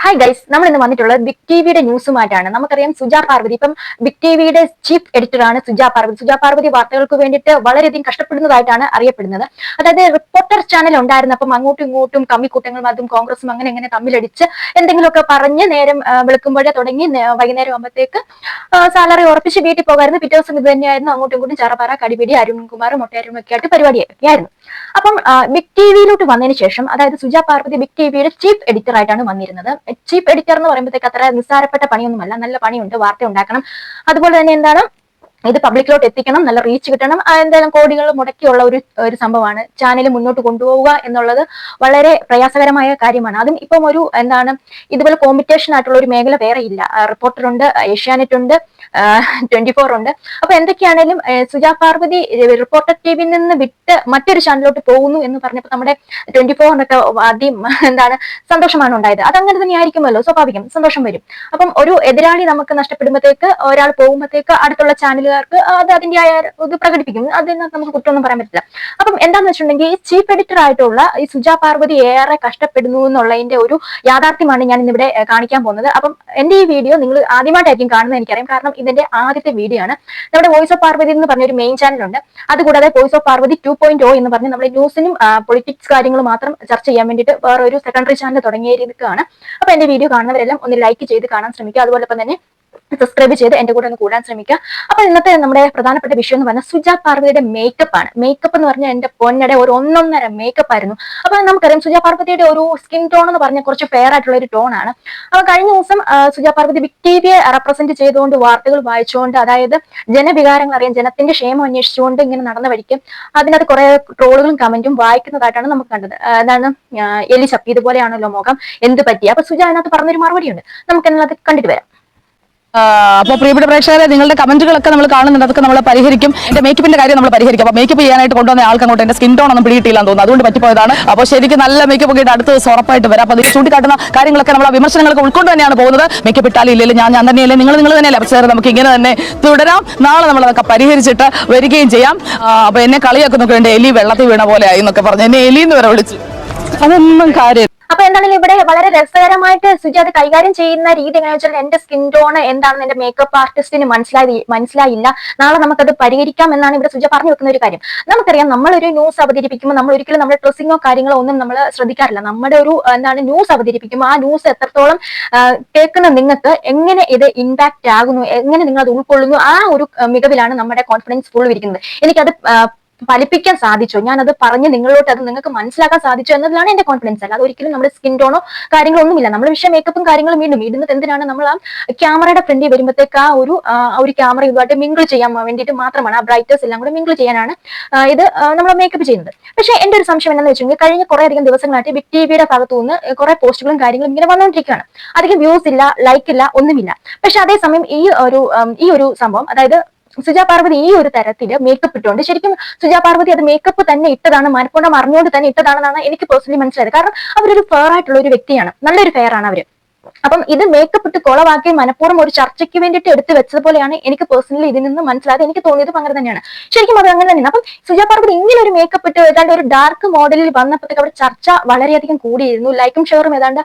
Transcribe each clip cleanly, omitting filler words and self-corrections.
Hi guys, നമ്മൾ ഇന്ന് വന്നിട്ടുള്ളത് ബിഗ് ടിവിയുടെ ന്യൂസുമായിട്ടാണ്. നമുക്കറിയാം സുജാ പാർവതി ഇപ്പം ബിഗ് ടിവിയുടെ ചീഫ് എഡിറ്ററാണ് സുജാ പാർവതി. സുജാ പാർവതി വാർത്തകൾക്ക് വേണ്ടിയിട്ട് വളരെയധികം കഷ്ടപ്പെടുന്നതായിട്ടാണ് അറിയപ്പെടുന്നത്. അതായത് റിപ്പോർട്ടർ ചാനൽ ഉണ്ടായിരുന്നപ്പം അങ്ങോട്ടും ഇങ്ങോട്ടും കമ്മിക്കൂട്ടങ്ങളും അതും കോൺഗ്രസും അങ്ങനെ ഇങ്ങനെ തമ്മിലടിച്ച് എന്തെങ്കിലുമൊക്കെ പറഞ്ഞ് നേരം വെളുക്കുമ്പോഴേ തുടങ്ങി വൈകുന്നേരം ആകുമ്പോഴത്തേക്ക് സാലറി ഉറപ്പിച്ച് വീട്ടിൽ പോകായിരുന്നു. പിറ്റേ ദിവസം ഇത് തന്നെയായിരുന്നു. അങ്ങോട്ടും ഇങ്ങോട്ടും ചറപറ കടിപിടി അരുൺകുമാറും മൊട്ടയരും ഒക്കെ ആയിട്ട് പരിപാടിയൊക്കെ ആയിരുന്നു. അപ്പം ബിഗ് ടിവിയിലോട്ട് വന്നതിന് ശേഷം അതായത് സുജാ പാർവതി ബിഗ് ടിവിയുടെ ചീഫ് എഡിറ്റർ ആയിട്ടാണ് വന്നിരുന്നത്. ചീഫ് എഡിറ്റർ എന്ന് പറയുമ്പോഴത്തേക്ക് അത്ര നിസ്സാരപ്പെട്ട പണിയൊന്നുമല്ല, നല്ല പണിയുണ്ട്, വാർത്ത ഉണ്ടാക്കണം. അതുപോലെ തന്നെ എന്താണ് ഇത് പബ്ലിക്കിലോട്ട് എത്തിക്കണം, നല്ല റീച്ച് കിട്ടണം, എന്തായാലും കോടികൾ മുടക്കിയുള്ള ഒരു സംഭവമാണ്. ചാനൽ മുന്നോട്ട് കൊണ്ടുപോവുക എന്നുള്ളത് വളരെ പ്രയാസകരമായ കാര്യമാണ്. അതും ഇപ്പം എന്താണ് ഇതുപോലെ കോമ്പറ്റീഷൻ ആയിട്ടുള്ള ഒരു മേഖല വേറെ ഇല്ല. റിപ്പോർട്ടർ ഉണ്ട്, ഏഷ്യാനെറ്റ് ഉണ്ട്, 24 ഉണ്ട്. അപ്പൊ എന്തൊക്കെയാണേലും സുജാ പാർവതി റിപ്പോർട്ടർ ടിവിയിൽ നിന്ന് വിട്ട് മറ്റൊരു ചാനലിലോട്ട് പോകുന്നു എന്ന് പറഞ്ഞപ്പോൾ നമ്മുടെ 24 ആദ്യം സന്തോഷമാണ് ഉണ്ടായത്. അതങ്ങനെ തന്നെ ആയിരിക്കുമല്ലോ, സ്വാഭാവികം സന്തോഷം വരും. അപ്പം ഒരു എതിരാളി നമുക്ക് നഷ്ടപ്പെടുമ്പോഴത്തേക്ക് ഒരാൾ പോകുമ്പോഴത്തേക്ക് അടുത്തുള്ള ചാനലുകാർക്ക് അത് അതിന്റെതായ ഇത് പ്രകടിപ്പിക്കും. അതിനകത്ത് നമുക്ക് കുറ്റമൊന്നും പറയാൻ പറ്റില്ല. അപ്പം എന്താണെന്ന് വെച്ചിട്ടുണ്ടെങ്കിൽ ഈ ചീഫ് എഡിറ്റർ ആയിട്ടുള്ള ഈ സുജാ പാർവതി ഏറെ കഷ്ടപ്പെടുന്നു എന്നുള്ളതിന്റെ ഒരു യാഥാർത്ഥ്യമാണ് ഞാൻ ഇന്നിവിടെ കാണിക്കാൻ പോകുന്നത്. അപ്പം എന്റെ ഈ വീഡിയോ നിങ്ങൾ ആദ്യമായിട്ടായിരിക്കും കാണുന്നത് എനിക്കറിയാം, കാരണം ഇതിന്റെ ആദ്യത്തെ വീഡിയോ ആണ്. നമ്മുടെ വോയിസ് ഓഫ് പാർവതി എന്ന് പറഞ്ഞ ഒരു മെയിൻ ചാനലുണ്ട്. അതുകൂടാതെ വോയിസ് ഓഫ് പാർവതി 2.0 എന്ന് പറഞ്ഞ് നമ്മുടെ ന്യൂസിനും പൊളിറ്റിക്സ് കാര്യങ്ങൾ മാത്രം ചർച്ച ചെയ്യാൻ വേണ്ടിയിട്ട് വേറെ ഒരു സെക്കൻഡറി ചാനൽ തുടങ്ങിയിരിക്കുകയാണ്. അപ്പൊ എന്റെ വീഡിയോ കാണുന്നവരെല്ലാം ഒന്ന് ലൈക്ക് ചെയ്ത് കാണാൻ ശ്രമിക്കുക. അതുപോലെ തന്നെ സബ്സ്ക്രൈബ് ചെയ്ത് എന്റെ കൂടെ ഒന്ന് കൂടാൻ ശ്രമിക്കുക. അപ്പൊ ഇന്നത്തെ നമ്മുടെ പ്രധാനപ്പെട്ട വിഷയം എന്ന് പറഞ്ഞാൽ സുജാ പാർവതിയുടെ മേക്കപ്പ് ആണ്. മേക്കപ്പ് എന്ന് പറഞ്ഞാൽ എന്റെ പൊന്നടെ ഒരു ഒന്നൊന്നര മേക്കപ്പ് ആയിരുന്നു. അപ്പൊ നമുക്കറിയാം സുജാ പാർവതിയുടെ ഒരു സ്കിൻ ടോൺ എന്ന് പറഞ്ഞാൽ കുറച്ച് ഫെയർ ആയിട്ടുള്ള ഒരു ടോൺ ആണ്. അപ്പൊ കഴിഞ്ഞ ദിവസം സുജാ പാർവതി ബിഗ് ടിവിയെ റെപ്രസെന്റ് ചെയ്തുകൊണ്ട് വാർത്തകൾ വായിച്ചുകൊണ്ട്, അതായത് ജനവികാരങ്ങൾ അറിയാൻ, ജനത്തിന്റെ ക്ഷേമം അന്വേഷിച്ചുകൊണ്ട് ഇങ്ങനെ നടന്ന വഴിക്ക് അതിനകത്ത് കുറെ ട്രോളുകളും കമന്റും വായിക്കുന്നതായിട്ടാണ് നമുക്ക് കണ്ടത്. എലി ചപ്പി ഇതുപോലെയാണല്ലോ മുഖം, എന്ത് പറ്റി? അപ്പൊ സുജ അതിനകത്ത് പറഞ്ഞൊരു മറുപടിയുണ്ട്, നമുക്ക് അതിനകത്ത് കണ്ടിട്ട് വരാം. അപ്പോൾ പ്രിയപ്പെട്ട പ്രേക്ഷകരെ, നിങ്ങളുടെ കമന്റുകളൊക്കെ നമ്മൾ കാണുന്നുണ്ട്, അതൊക്കെ നമ്മൾ പരിഹരിക്കും. എന്റെ മേക്കപ്പിന്റെ കാര്യം നമ്മൾ പരിഹരിക്കും. അപ്പോൾ മേക്കപ്പ് ചെയ്യാനായിട്ട് കൊണ്ടുവന്ന ആൾക്ക് അങ്ങോട്ട് എന്റെ സ്കിൻ ടോൺ ഒന്നും പിടിയിട്ടില്ലാന്ന് തോന്നുന്നു, അതുകൊണ്ട് പറ്റിപ്പോയതാണ്. അപ്പോൾ ശരിക്കും നല്ല മേക്കപ്പ് ഒക്കെ അടുത്ത ദിവസം ഉറപ്പായിട്ട് വരാം. അപ്പോൾ അതിൽ ചൂണ്ടിക്കാട്ടുന്ന കാര്യങ്ങളൊക്കെ നമ്മൾ വിമർശനങ്ങളൊക്കെ ഉൾക്കൊണ്ട് തന്നെയാണ് പോകുന്നത്. മേക്കപ്പ് ഇട്ടാലും ഇല്ലെങ്കിലും ഞാൻ തന്നെയല്ലേ, നിങ്ങൾ തന്നെയല്ലേ. അപ്പോൾ നമുക്ക് ഇങ്ങനെ തന്നെ തുടരാം. നാളെ നമ്മളതൊക്കെ പരിഹരിച്ചിട്ട് വരികയും ചെയ്യാം. അപ്പോൾ എന്നെ കളിയാക്കി നോക്കി, എന്റെ എലി വെള്ളത്തിൽ വീണ പോലെ ആയി എന്നൊക്കെ പറഞ്ഞു എന്നെ എലി എന്ന് വരെ വിളിച്ചു. അതൊന്നും കാര്യം. അപ്പൊ എന്താണെങ്കിലും ഇവിടെ വളരെ രസകരമായിട്ട് സുജ അത് കൈകാര്യം ചെയ്യുന്ന രീതി എങ്ങനെയാ വെച്ചാൽ, എന്റെ സ്കിൻ ടോൺ എന്താണെന്ന് എന്റെ മേക്കപ്പ് ആർട്ടിസ്റ്റിന് മനസ്സിലായില്ല, നാളെ നമുക്കത് പരിഹരിക്കാം എന്നാണ് ഇവിടെ സുജ പറഞ്ഞു വെക്കുന്ന ഒരു കാര്യം. നമുക്കറിയാം, നമ്മളൊരു ന്യൂസ് അവതരിപ്പിക്കുമ്പോൾ നമ്മൾ ഒരിക്കലും നമ്മുടെ ഡ്രസ്സിങ്ങോ കാര്യങ്ങളോ ഒന്നും നമ്മൾ ശ്രദ്ധിക്കാറില്ല. നമ്മുടെ ന്യൂസ് അവതരിപ്പിക്കുമ്പോൾ ആ ന്യൂസ് എത്രത്തോളം കേൾക്കുന്ന നിങ്ങൾക്ക് എങ്ങനെ ഇത് ഇമ്പാക്ട് ആകുന്നു, എങ്ങനെ നിങ്ങൾ അത് ഉൾക്കൊള്ളുന്നു, ആ ഒരു മികവിലാണ് നമ്മുടെ കോൺഫിഡൻസ് ഫുൾ ഇരിക്കുന്നത്. എനിക്കത് ഫലിപ്പിക്കാൻ സാധിച്ചോ, ഞാനത് പറഞ്ഞ് നിങ്ങളോട്ട് അത് നിങ്ങൾക്ക് മനസ്സിലാക്കാൻ സാധിച്ചോ എന്നതിലാണ് എന്റെ കോൺഫിഡൻസ്. അല്ല അതൊരിക്കലും നമ്മുടെ സ്കിൻ ടോണോ കാര്യങ്ങളോ ഒന്നുമില്ല. നമ്മൾ വിഷയം മേക്കപ്പും കാര്യങ്ങളും വീണ്ടും ഇടുന്നത് എന്തിനാണ്, നമ്മൾ ആ ക്യാമറയുടെ ഫ്രണ്ടിൽ വരുമ്പോഴത്തേക്ക് ആ ഒരു ക്യാമറ ഇതുമായിട്ട് മിങ്കിൾ ചെയ്യാൻ വേണ്ടിയിട്ട് മാത്രമാണ്. ആ ബ്രൈറ്റേഴ്സ് എല്ലാം കൂടെ മിങ്കിൾ ചെയ്യാനാണ് ഇത് നമ്മൾ മേക്കപ്പ് ചെയ്യുന്നത്. പക്ഷേ എന്റെ ഒരു സംശയം എന്താണെന്ന് വെച്ചിട്ടുണ്ടെങ്കിൽ, കഴിഞ്ഞ കുറെ അധികം ദിവസങ്ങളായിട്ട് ബിഗ് ടിവിയുടെ ഭാഗത്തു നിന്ന് കുറെ പോസ്റ്റുകളും കാര്യങ്ങളും ഇങ്ങനെ വന്നുകൊണ്ടിരിക്കുകയാണ്. അധികം വ്യൂസ് ഇല്ല, ലൈക്ക് ഇല്ല, ഒന്നുമില്ല. പക്ഷെ അതേസമയം ഈ ഒരു സംഭവം, അതായത് സുജാ പാർവതി ഈ ഒരു തരത്തില് മേക്കപ്പ് ഇട്ടുകൊണ്ട്, ശരിക്കും സുജാ പാർവതി അത് മേക്കപ്പ് തന്നെ ഇട്ടതാണ്, മനഃപൂർവ്വം അറിഞ്ഞുകൊണ്ട് തന്നെ ഇട്ടതാണെന്നാണ് എനിക്ക് പേഴ്സണലി മനസ്സിലായത്. കാരണം അവരൊരു ഫെയർ ആയിട്ടുള്ള ഒരു വ്യക്തിയാണ്, നല്ലൊരു ഫെയർ ആണ് അവര്. അപ്പം ഇത് മേക്കപ്പ് ഇട്ട് കൊളവാക്കി മനഃപൂർവ്വം ഒരു ചർച്ചയ്ക്ക് വേണ്ടിയിട്ട് എടുത്തു വെച്ചതുപോലെയാണ് എനിക്ക് പേഴ്സണലി ഇതിൽ നിന്ന് മനസ്സിലായത്. എനിക്ക് തോന്നിയതും അങ്ങനെ തന്നെയാണ്. ശരിക്കും അത് അങ്ങനെ തന്നെയാണ്. അപ്പം സുജാ പാർവതി ഇങ്ങനെ ഒരു മേക്കപ്പ് ഇട്ട് ഏതാണ്ട് ഒരു ഡാർക്ക് മോഡലിൽ വന്നപ്പോഴത്തേക്ക് അവിടെ ചർച്ച വളരെയധികം കൂടിയിരുന്നു. ലൈക്കും ഷെയറും ഏതാണ്ട്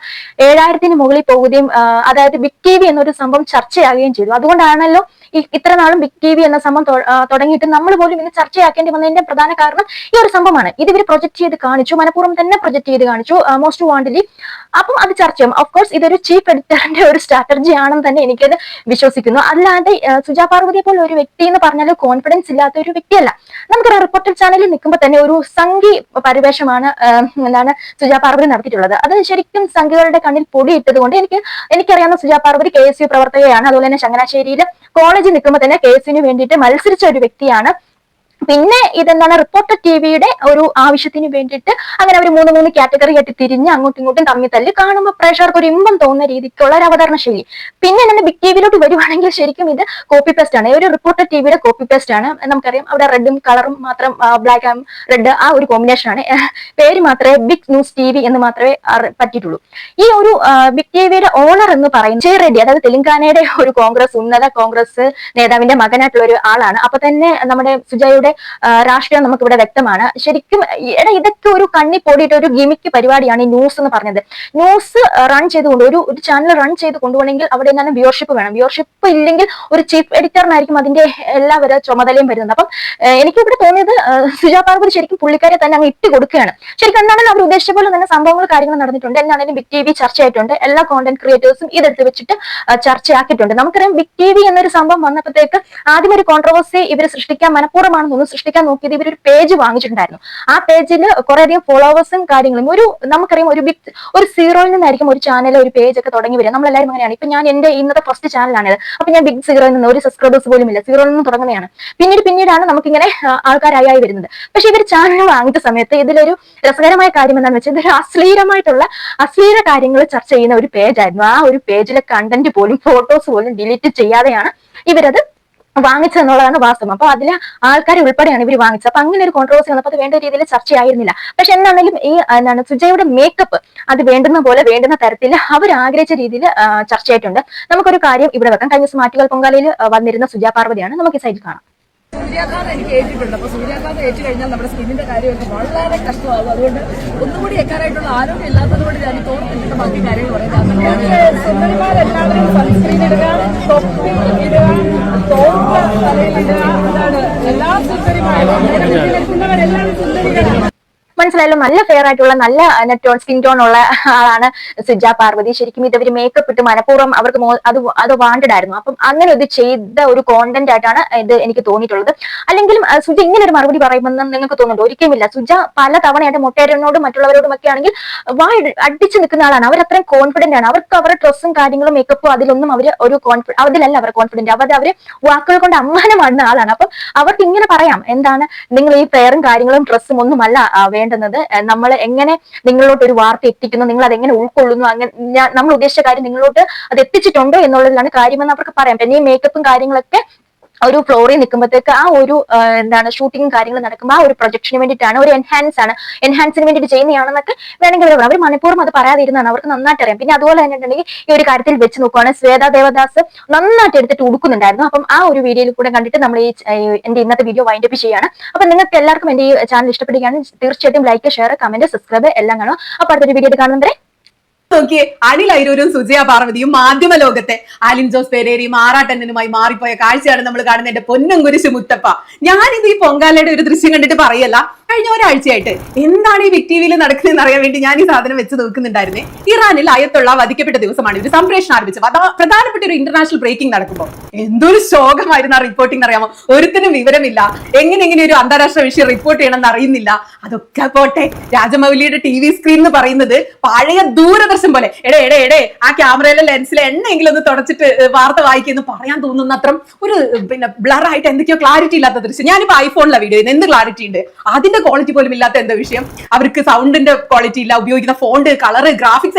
7000-ന് മുകളിൽ പോവുകയും, അതായത് ബിഗ് ടിവി എന്നൊരു സംഭവം ചർച്ചയാകുകയും ചെയ്തു. അതുകൊണ്ടാണല്ലോ ഇത്ര നാളും ബിഗ് ടിവി എന്ന സംഭവം തുടങ്ങിയിട്ട് നമ്മൾ പോലും ഇന്ന് ചർച്ചയാക്കേണ്ടി വന്നതിന്റെ പ്രധാന കാരണം ഈ ഒരു സംഭവമാണ്. ഇത് ഇവർ പ്രൊജക്ട് ചെയ്ത് കാണിച്ചു, മനഃപൂർവ്വം തന്നെ പ്രൊജക്ട് ചെയ്ത് കാണിച്ചു, മോസ്റ്റ് വാണ്ടലി. അപ്പം അത് ചർച്ചയും ഓഫ്കോഴ്സ് ഇതൊരു ചീഫ് എഡിറ്ററിന്റെ ഒരു സ്ട്രാറ്റജി ആണെന്ന് തന്നെ എനിക്കത് വിശ്വസിക്കുന്നു. അല്ലാതെ സുജാ പാർവതിയെ പോലെ ഒരു വ്യക്തി എന്ന് പറഞ്ഞാൽ കോൺഫിഡൻസ് ഇല്ലാത്ത ഒരു വ്യക്തിയല്ല. നമുക്കൊരു റിപ്പോർട്ടർ ചാനലിൽ നിൽക്കുമ്പോൾ തന്നെ ഒരു സംഘി പരിവേഷമാണ് സുജാ പാർവതി നടത്തിയിട്ടുള്ളത്. അത് ശരിക്കും സംഘികളുടെ കണ്ണിൽ പൊടിയിട്ടത് കൊണ്ട് എനിക്കറിയാവുന്ന സുജാ പാർവതി KSU പ്രവർത്തകയാണ്. അതുപോലെ തന്നെ ചങ്ങനാശ്ശേരിയിൽ കോളേജിൽ നിൽക്കുമ്പോൾ തന്നെ KSUവിന് വേണ്ടിയിട്ട് മത്സരിച്ച ഒരു വ്യക്തിയാണ്. പിന്നെ റിപ്പോർട്ടർ ടിവിയുടെ ഒരു ആവശ്യത്തിന് വേണ്ടിയിട്ട് അങ്ങനെ ഒരു മൂന്ന് കാറ്റഗറി ആയിട്ട് തിരിഞ്ഞ് അങ്ങോട്ടും ഇങ്ങോട്ടും തമ്മിൽ തല്ലി കാണുമ്പോൾ പ്രേക്ഷകർക്ക് ഒരു ഇമ്പം തോന്നുന്ന രീതിക്കുള്ള ഒരു അവതരണ ശൈലി. പിന്നെ ബിഗ് ടിവിയിലോട്ട് വരുവാണെങ്കിൽ ശരിക്കും ഇത് കോപ്പി പേസ്റ്റ് ആണ്, ഒരു റിപ്പോർട്ടർ ടിവിയുടെ കോപ്പി പേസ്റ്റ് ആണ്. നമുക്കറിയാം അവിടെ റെഡും കളറും മാത്രം, ബ്ലാക്ക് ആൻഡ് റെഡ് ആ ഒരു കോമ്പിനേഷൻ ആണ്. പേര് മാത്രമേ ബിഗ് ന്യൂസ് TV എന്ന് മാത്രമേ പറ്റിയിട്ടുള്ളൂ. ഈ ഒരു ബിഗ് ടിവിയുടെ ഓണർ എന്ന് പറയുന്നത് ജയ് റെഡ്ഡി, അതായത് തെലങ്കാനയുടെ ഒരു ഉന്നത കോൺഗ്രസ് നേതാവിന്റെ മകനായിട്ടുള്ള ഒരു ആളാണ്. അപ്പൊ തന്നെ നമ്മുടെ സുജയുടെ രാഷ്ട്രീയം നമുക്ക് ഇവിടെ വ്യക്തമാണ്. ശരിക്കും ഇതൊക്കെ ഒരു കണ്ണി പൊടിയിട്ട് ഒരു ഗിമിക്ക് പരിപാടിയാണ് ഈ ന്യൂസ് എന്ന് പറഞ്ഞത്. ന്യൂസ് റൺ ചെയ്തുകൊണ്ട് ഒരു ചാനൽ റൺ ചെയ്ത് കൊണ്ടുപോകണമെങ്കിൽ അവിടെ എന്താണ് വ്യൂവർഷിപ്പ് വേണം. വ്യൂവർഷിപ്പ് ഇല്ലെങ്കിൽ ഒരു ചീഫ് എഡിറ്ററിനായിരിക്കും അതിന്റെ എല്ലാവരും ചുമതലയും വരുന്നത്. അപ്പം എനിക്കിവിടെ തോന്നിയത് സുജാ പാർവതി ശരിക്കും പുള്ളിക്കാരെ തന്നെ അങ്ങ് ഇട്ട് കൊടുക്കുകയാണ്. ശരിക്കും എന്താണെങ്കിലും അവർ ഉദ്ദേശിച്ച പോലെ തന്നെ സംഭവങ്ങൾ കാര്യങ്ങൾ നടന്നിട്ടുണ്ട്. എന്നാണെങ്കിലും ബിഗ് ടിവി ചർച്ചയായിട്ടുണ്ട്. എല്ലാ കോണ്ടന്റ് ക്രിയേറ്റേഴ്സും ഇതെടുത്ത് വെച്ചിട്ട് ചർച്ചയാക്കിയിട്ടുണ്ട്. നമുക്കറിയാം ബിഗ് ടിവി എന്നൊരു സംഭവം വന്നപ്പോഴത്തേക്ക് ആദ്യം ഒരു കോൺട്രവേഴ്സി ഇവർ സൃഷ്ടിക്കാൻ മനഃപൂർവ്വമാണെന്ന് തോന്നുന്നു സൃഷ്ടിക്കാൻ നോക്കിയത് ഇവരൊരു പേജ് വാങ്ങിച്ചിട്ടുണ്ടായിരുന്നു. ആ പേജിൽ കുറേയധികം ഫോളോവേഴ്സും കാര്യങ്ങളും നമുക്കറിയാം ഒരു സീറോയിൽ നിന്നായിരിക്കും ഒരു ചാനൽ ഒരു പേജ് ഒക്കെ തുടങ്ങി വരിക. നമ്മളെല്ലാവരും അങ്ങനെയാണ്. ഇപ്പൊ ഞാൻ എന്റെ ഇന്നത്തെ ഫസ്റ്റ് ചാനലാണിത്. അപ്പൊ ഞാൻ ബിഗ് സീറോയിൽ നിന്ന് ഒരു സബ്സ്ക്രൈബേഴ്സ് പോലും ഇല്ല, സീറോയിൽ നിന്ന് തുടങ്ങുന്നതാണ്. പിന്നീടാണ് നമുക്കിങ്ങനെ ആൾക്കാരായി വരുന്നത്. പക്ഷെ ഇവർ ചാനൽ വാങ്ങിച്ച സമയത്ത് ഇതിലൊരു രസകരമായ കാര്യം എന്താണെന്ന് വെച്ചാൽ ഇതൊരു അശ്ലീല കാര്യങ്ങൾ ചർച്ച ചെയ്യുന്ന ഒരു പേജായിരുന്നു. ആ ഒരു പേജിലെ കണ്ടന്റ് പോലും ഫോട്ടോസ് പോലും ഡിലീറ്റ് ചെയ്യാതെയാണ് ഇവരത് വാങ്ങിച്ചതെന്നുള്ളതാണ് വാസ്തവം. അപ്പൊ അതിലെ ആൾക്കാരെ ഉൾപ്പെടെയാണ് ഇവർ വാങ്ങിച്ചത്. അപ്പൊ അങ്ങനെ ഒരു കോൺട്രവേഴ്സി വന്നപ്പോൾ അത് വേണ്ട രീതിയിൽ ചർച്ചയായിരുന്നില്ല. പക്ഷെ എന്നാണെങ്കിലും ഈ സുജയുടെ മേക്കപ്പ് അത് വേണ്ടുന്ന തരത്തിൽ അവർ ആഗ്രഹിച്ച രീതിയിൽ ചർച്ചയായിട്ടുണ്ട്. നമുക്കൊരു കാര്യം ഇവിടെ വെക്കാം. കഴിഞ്ഞ ദിവസം മാറ്റുകൾ പൊങ്കാലയിൽ വന്നിരുന്ന സുജാ പാർവതിയാണ്. നമുക്ക് ഈ സൈഡിൽ കാണാം. സൂര്യാഘാതം എനിക്ക് ഏറ്റിട്ടുണ്ട്. അപ്പൊ സൂര്യാഘാതം ഏറ്റു കഴിഞ്ഞാൽ നമ്മുടെ സ്കിന്നിന്റെ കാര്യമൊക്കെ വളരെ കഷ്ടമാകും. അതുകൊണ്ട് ഒന്നുകൂടി എക്കാറായിട്ടുള്ള ആരോഗ്യം ഇല്ലാത്തത് കൊണ്ട് ഞാൻ തോർത്തിട്ട് ബാക്കി കാര്യങ്ങൾ പറയാം. സുന്ദരിമാരെല്ലാവരും സൺസ്ക്രീൻ ഇടുക, തൊപ്പി ഇടുക, തോർത്ത് തലയിലിടുക. അതാണ് എല്ലാ സുന്ദരിമാരും നിൽക്കുന്നവരെല്ലാവരും സുന്ദരികളാണ്. മനസ്സിലായല്ലോ. നല്ല ഫെയർ ആയിട്ടുള്ള നല്ല സ്കിൻ ടോൺ ഉള്ള ആളാണ് സുജാ പാർവതി. ശരിക്കും ഇതവര് മേക്കപ്പ് ഇട്ട് മനഃപൂർവ്വം അവർക്ക് അത് വാണ്ടഡ് ആയിരുന്നു. അപ്പം അങ്ങനെ ഇത് ചെയ്ത ഒരു കോണ്ടന്റ് ആയിട്ടാണ് ഇത് എനിക്ക് തോന്നിയിട്ടുള്ളത്. അല്ലെങ്കിലും സുജ ഇങ്ങനെ ഒരു മറുപടി പറയുമെന്ന് നിങ്ങൾക്ക് തോന്നുന്നുണ്ടോ? ഒരിക്കലുമില്ല. സുജ പല തവണയായിട്ട് മൊട്ടേരനോടും മറ്റുള്ളവരോടും ഒക്കെ ആണെങ്കിൽ അടിച്ചു നിൽക്കുന്ന ആളാണ്. അവർ അത്രയും കോൺഫിഡന്റ് ആണ്. അവർക്ക് അവരുടെ ഡ്രസ്സും കാര്യങ്ങളും മേക്കപ്പും അതിലൊന്നും അതിലല്ല അവർ കോൺഫിഡന്റ്. അവര് വാക്കുകൾ കൊണ്ട് അമ്മാനമാടുന്ന ആളാണ്. അപ്പം അവർക്ക് ഇങ്ങനെ പറയാം, എന്താണ് നിങ്ങൾ ഈ ഫെയറും കാര്യങ്ങളും ഡ്രസ്സും ഒന്നുമല്ല വേണ്ടുന്നത്, നമ്മൾ എങ്ങനെ നിങ്ങളിലോട്ട് ഒരു വാർത്ത എത്തിക്കുന്നു, നിങ്ങൾ അത് എങ്ങനെ ഉൾക്കൊള്ളുന്നു, അങ്ങനെ നമ്മൾ ഉദ്ദേശിച്ച കാര്യം നിങ്ങളിലോട്ട് അത് എത്തിച്ചിട്ടുണ്ടോ എന്നുള്ളതാണ് കാര്യമെന്ന് അവർക്ക് പറയാം. പിന്നെ ഈ മേക്കപ്പും കാര്യങ്ങളൊക്കെ ഒരു ഫ്ലോറിൽ നിൽക്കുമ്പോഴത്തേക്ക് ആ ഒരു ഷൂട്ടിങ്ങും കാര്യങ്ങളും നടക്കുമ്പോൾ ആ ഒരു പ്രൊജക്ഷന് വേണ്ടിയിട്ടാണ്, ഒരു എൻഹാൻസിന് വേണ്ടിയിട്ട് ചെയ്യുന്നതാണെന്നൊക്കെ വേണമെങ്കിൽ അവർ മനഃപൂർവ്വം അത് പറയാതിരുന്നതാണ്. അവർക്ക് നന്നായിട്ട് അറിയാം. പിന്നെ അതുപോലെ തന്നെ ഉണ്ടെങ്കിൽ ഈ ഒരു കാര്യത്തിൽ വെച്ച് നോക്കുവാണെങ്കിൽ ശ്വേതാ ദേവദാസ് നന്നായിട്ട് എടുത്തിട്ട് ഉടുക്കുന്നുണ്ടായിരുന്നു. അപ്പം ആ ഒരു വീഡിയോയിൽ കൂടെ കണ്ടിട്ട് നമ്മൾ എന്റെ ഇന്നത്തെ വീഡിയോ വൈൻഡ് അപ്പ് ചെയ്യാണ്. അപ്പൊ നിങ്ങൾക്ക് എല്ലാവർക്കും എന്റെ ഈ ചാനൽ ഇഷ്ടപ്പെടുകയാണെങ്കിൽ തീർച്ചയായിട്ടും ലൈക്ക്, ഷെയർ, കമന്റ്, സബ്സ്ക്രൈബ് എല്ലാം കാണും. അപ്പൊ അടുത്തൊരു വീഡിയോ കാണുന്നവരെ നോക്കിയേ, അനിൽ അയിരൂരും സുജയ പാർവതിയും മാധ്യമ ലോകത്തെ ആലിൻ ജോസ് പെരേരയും ആറാട്ടണ്ണനുമായി മാറിപ്പോയ കാഴ്ചയാണ് നമ്മൾ കാണുന്നത്. എന്റെ പൊന്നും കുരിശ് മുത്തപ്പ, ഞാനിത് ഈ പൊങ്കാലയുടെ ഒരു ദൃശ്യം കണ്ടിട്ട് പറയല്ല, കഴിഞ്ഞ ഒരാഴ്ചയായിട്ട് എന്താണ് ഈ ബിഗ് ടിവിയിൽ നടക്കുന്നതെന്ന് അറിയാൻ വേണ്ടി ഞാൻ ഈ സാധനം വെച്ച് നോക്കുന്നുണ്ടായിരുന്നേ. ഇറാനിൽ അയത്തുള്ള വധിക്കപ്പെട്ട ദിവസമാണ് ഇവർ സംപ്രേഷണം ആരംഭിച്ചത്. പ്രധാനപ്പെട്ട ഒരു ഇന്റർനാഷണൽ ബ്രേക്കിംഗ് നടക്കുമ്പോൾ എന്തൊരു ശോകമായിരുന്നു ആ റിപ്പോർട്ടിംഗ് അറിയാമോ. ഒരുത്തിനും വിവരമില്ല, എങ്ങനെ ഒരു അന്താരാഷ്ട്ര വിഷയം റിപ്പോർട്ട് ചെയ്യണമെന്ന് അറിയുന്നില്ല. അതൊക്കെ പോട്ടെ, രാജമൗലിയുടെ TV സ്ക്രീൻ എന്ന് പറയുന്നത് പഴയ ദൂരദർശൻ പോലെ എടേ ആ ക്യാമറയിലെ ലെൻസിലെ എണ്ണെങ്കിലും ഒന്ന് തുടച്ചിട്ട് വാർത്ത വായിക്കുന്നു പറയാൻ തോന്നുന്ന അത്ര ഒരു ബ്ലർ ആയിട്ട് എന്തൊക്കെയോ ക്ലാരിറ്റി ഇല്ലാത്ത ദൃശ്യം. ഞാനിപ്പോ ഐഫോണിലെ വീഡിയോ എന്ത് ക്ലാരിറ്റി ഉണ്ട്, അതിന്റെ ക്വാളിറ്റി പോലും ഇല്ലാത്ത എന്താ വിഷയം. അവർക്ക് സൗണ്ടിന്റെ ക്വാളിറ്റി ഇല്ല, ഉപയോഗിക്കുന്ന ഫോണ്ട്, കളറ്, ഗ്രാഫിക്സ്